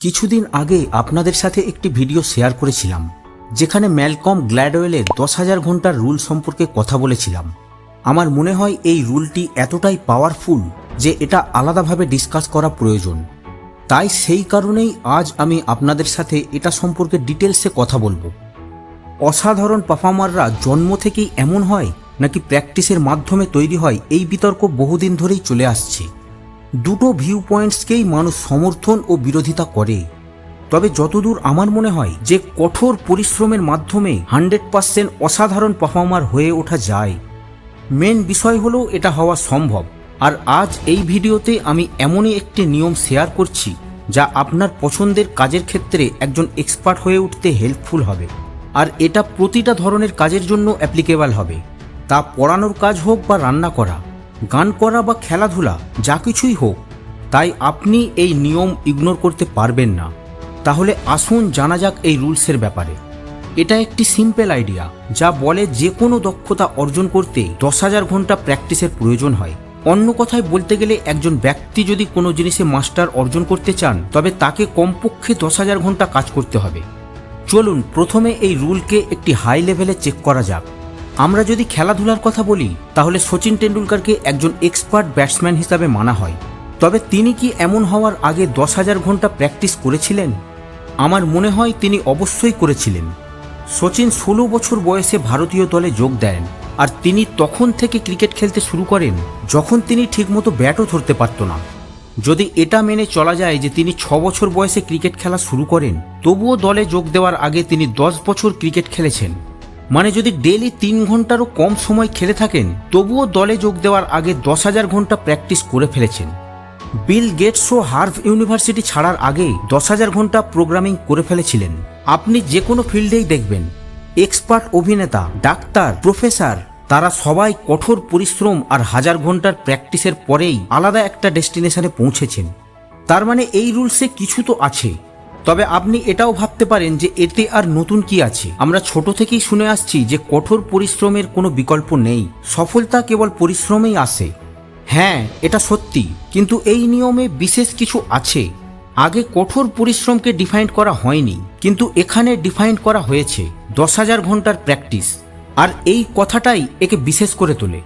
কিছুদিন আগে আপনাদের সাথে একটি ভিডিও শেয়ার করেছিলাম যেখানে ম্যালকম গ্ল্যাডওয়েলের 10,000 ঘন্টার রুল সম্পর্কে কথা বলেছিলাম। আমার মনে হয় এই রুলটি এতটাই পাওয়ারফুল যে এটা আলাদাভাবে ডিসকাস করা প্রয়োজন। তাই সেই কারণেই আজ আমি আপনাদের সাথে এটা সম্পর্কে ডিটেলসে কথা বলবো। অসাধারণ পারফর্মাররা জন্ম থেকেই এমন হয় নাকি প্র্যাকটিসের মাধ্যমে তৈরি হয়, এই বিতর্ক বহুদিন ধরেই চলে আসছে। দুটো ভিউ পয়েন্টসকেই মানুষ সমর্থন ও বিরোধিতা করে। তবে যতদূর আমার মনে হয় যে কঠোর পরিশ্রমের মাধ্যমে 100% অসাধারণ পারফর্মার হয়ে ওঠা যায়। মেন বিষয় হলো এটা হওয়া সম্ভব। আর আজ এই ভিডিওতে আমি এমনই একটি নিয়ম শেয়ার করছি যা আপনার পছন্দের কাজের ক্ষেত্রে একজন এক্সপার্ট হয়ে উঠতে হেল্পফুল হবে। আর এটা প্রতিটা ধরনের কাজের জন্য অ্যাপ্লিকেবল হবে, তা পড়ানোর কাজ হোক বা রান্না করা, গান করা বা খেলাধুলা, যা কিছুই হোক। তাই আপনি এই নিয়ম ইগনোর করতে পারবেন না। তাহলে আসুন জানা যাক এই রুলসের ব্যাপারে। এটা একটি সিম্পল আইডিয়া যা বলে যে কোনো দক্ষতা অর্জন করতে 10,000 ঘন্টা প্র্যাকটিসের প্রয়োজন হয়। অন্য কথায় বলতে গেলে একজন ব্যক্তি যদি কোনো জিনিসে মাস্টার অর্জন করতে চান তবে তাকে কমপক্ষে 10,000 ঘন্টা কাজ করতে হবে। চলুন প্রথমে এই রুলকে একটি হাই লেভেলে চেক করা যাক। আমরা যদি খেলাধুলার কথা বলি তাহলে সচিন টেন্ডুলকারকে একজন এক্সপার্ট ব্যাটসম্যান হিসাবে মানা হয়। তবে তিনি কি এমন হওয়ার আগে 10,000 ঘন্টা প্র্যাকটিস করেছিলেন? আমার মনে হয় তিনি অবশ্যই করেছিলেন। সচিন 16 বছর বয়সে ভারতীয় দলে যোগ দেন, আর তিনি তখন থেকে ক্রিকেট খেলতে শুরু করেন যখন তিনি ঠিকমতো ব্যাটও ধরতে পারত না। যদি এটা মেনে চলা যায় যে তিনি 6 বছর বয়সে ক্রিকেট খেলা শুরু করেন, তবুও দলে যোগ দেওয়ার আগে তিনি 10 বছর ক্রিকেট খেলেছেন। মানে যদি ডেইলি 3 ঘন্টারও কম সময় খেলে থাকেন তবুও দলে যোগ দেওয়ার আগে 10,000 ঘন্টা প্র্যাকটিস করে ফেলেছেন। বিল গেটসও হার্ভ ইউনিভার্সিটি ছাড়ার আগে 10,000 ঘন্টা প্রোগ্রামিং করে ফেলেছিলেন। আপনি যে কোনো ফিল্ডেই দেখবেন, এক্সপার্ট অভিনেতা, ডাক্তার, প্রফেসর, তারা সবাই কঠোর পরিশ্রম আর 1000 ঘন্টার প্র্যাকটিসের পরেই আলাদা একটা ডেস্টিনেশনে পৌঁছেছেন। তার মানে এই রুলসে কিছু তো আছে। তবে আপনি এটাও ভাবতে পারেন যে এতে আর নতুন কি আছে। আমরা ছোট থেকেই শুনে আসছি যে কঠোর পরিশ্রমের কোনো বিকল্প নেই, সফলতা কেবল পরিশ্রমেই আসে। হ্যাঁ, এটা সত্যি, কিন্তু এই নিয়মে বিশেষ কিছু আছে। আগে কঠোর পরিশ্রমকে ডিফাইন করা হয়নি, কিন্তু এখানে ডিফাইন করা হয়েছে 10,000 ঘন্টার প্র্যাকটিস। আর এই কথাটাই একে বিশেষ করে তোলে।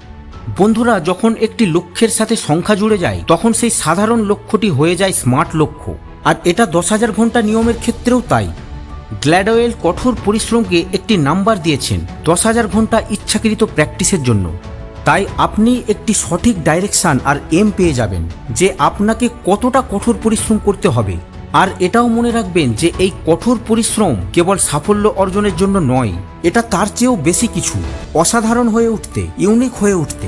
বন্ধুরা, যখন একটি লক্ষ্যের সাথে সংখ্যা জুড়ে যায় তখন সেই সাধারণ লক্ষ্যটি হয়ে যায় স্মার্ট লক্ষ্য। আর এটা 10,000 ঘন্টা নিয়মের ক্ষেত্রেও তাই। গ্ল্যাডওয়েল কঠোর পরিশ্রমকে একটি নাম্বার দিয়েছেন 10,000 ঘন্টা ইচ্ছাকৃত প্র্যাকটিসের জন্য। তাই আপনি একটি সঠিক ডাইরেকশন আর এম পেয়ে যাবেন যে আপনাকে কতটা কঠোর পরিশ্রম করতে হবে। আর এটাও মনে রাখবেন যে এই কঠোর পরিশ্রম কেবল সাফল্য অর্জনের জন্য নয়, এটা তার চেয়েও বেশি কিছু। অসাধারণ হয়ে উঠতে, ইউনিক হয়ে উঠতে,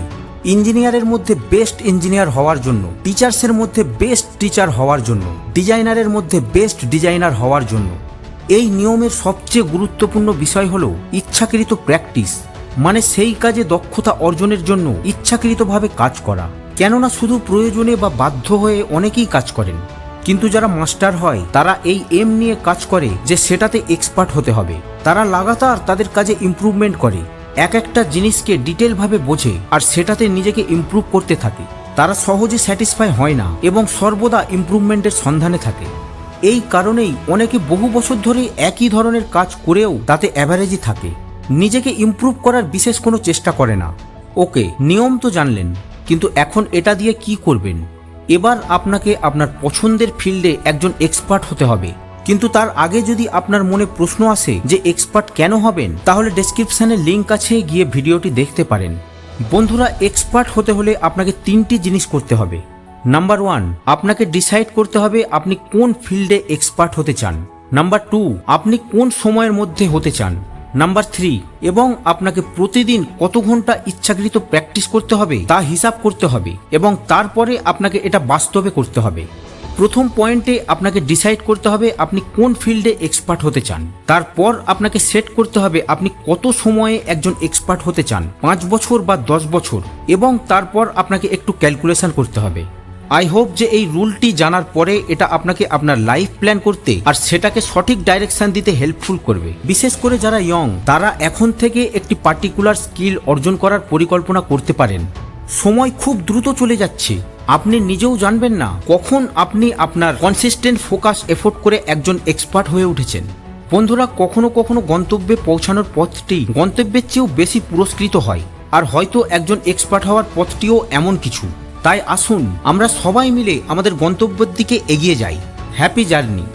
ইঞ্জিনিয়ারের মধ্যে বেস্ট ইঞ্জিনিয়ার হওয়ার জন্য, টিচার্সের মধ্যে বেস্ট টিচার হওয়ার জন্য, ডিজাইনারের মধ্যে বেস্ট ডিজাইনার হওয়ার জন্য। এই নিয়মের সবচেয়ে গুরুত্বপূর্ণ বিষয় হলো ইচ্ছাকৃত প্র্যাকটিস, মানে সেই কাজে দক্ষতা অর্জনের জন্য ইচ্ছাকৃতভাবে কাজ করা। কেননা শুধু প্রয়োজনে বা বাধ্য হয়ে অনেকেই কাজ করেন, কিন্তু যারা মাস্টার হয় তারা এই এম নিয়ে কাজ করে যে সেটাতে এক্সপার্ট হতে হবে। তারা লাগাতার তাদের কাজে ইমপ্রুভমেন্ট করে, এক একটা জিনিসকে ডিটেলভাবে বোঝে আর সেটাতে নিজেকে ইমপ্রুভ করতে থাকে। তারা সহজে স্যাটিসফাই হয় না এবং সর্বদা ইমপ্রুভমেন্টের সন্ধানে থাকে। এই কারণেই অনেকে বহু বছর ধরে একই ধরনের কাজ করেও তাতে অ্যাভারেজই থাকে, নিজেকে ইমপ্রুভ করার বিশেষ কোনো চেষ্টা করে না। ওকে, নিয়ম তো জানলেন, কিন্তু এখন এটা দিয়ে কি করবেন? এবার আপনাকে আপনার পছন্দের ফিল্ডে একজন এক্সপার্ট হতে হবে। কিন্তু তার আগে যদি আপনার মনে প্রশ্ন আসে যে এক্সপার্ট কেন হবেন, তাহলে ডেসক্রিপশনে লিংক আছে, গিয়ে ভিডিওটি দেখতে পারেন। বন্ধুরা, এক্সপার্ট হতে হলে আপনাকে 3টি জিনিস করতে হবে। নাম্বার 1, আপনাকে ডিসাইড করতে হবে আপনি কোন ফিল্ডে এক্সপার্ট হতে চান। নাম্বার 2, আপনি কোন সময়ের মধ্যে হতে চান। নাম্বার 3, এবং আপনাকে প্রতিদিন কত ঘন্টা ইচ্ছাকৃত প্র্যাকটিস করতে হবে তা হিসাব করতে হবে, এবং তারপরে আপনাকে এটা বাস্তবে করতে হবে। প্রথম পয়েন্টে আপনাকে ডিসাইড করতে হবে আপনি কোন ফিল্ডে এক্সপার্ট হতে চান। তারপর আপনাকে সেট করতে হবে আপনি কত সময়ে একজন এক্সপার্ট হতে চান, 5 বছর বা 10 বছর, এবং তারপর আপনাকে একটু ক্যালকুলেশন করতে হবে। আই হোপ যে এই রুলটি জানার পরে এটা আপনাকে আপনার লাইফ প্ল্যান করতে আর সেটাকে সঠিক ডাইরেকশন দিতে হেল্পফুল করবে। বিশেষ করে যারা ইয়ং, তারা এখন থেকে একটি পার্টিকুলার স্কিল অর্জন করার পরিকল্পনা করতে পারেন। সময় খুব দ্রুত চলে যাচ্ছে, আপনি নিজেও জানবেন না কখন আপনি আপনার কনসিস্টেন্ট ফোকাস এফোর্ট করে একজন এক্সপার্ট হয়ে উঠেছেন। বন্ধুরা, কখনো কখনো গন্তব্যে পৌঁছানোর পথটি গন্তব্যের চেয়েও বেশি পুরস্কৃত হয়, আর হয়তো একজন এক্সপার্ট হওয়ার পথটিও এমন কিছু। তাই আসুন আমরা সবাই মিলে আমাদের গন্তব্যের দিকে এগিয়ে যাই। Happy journey.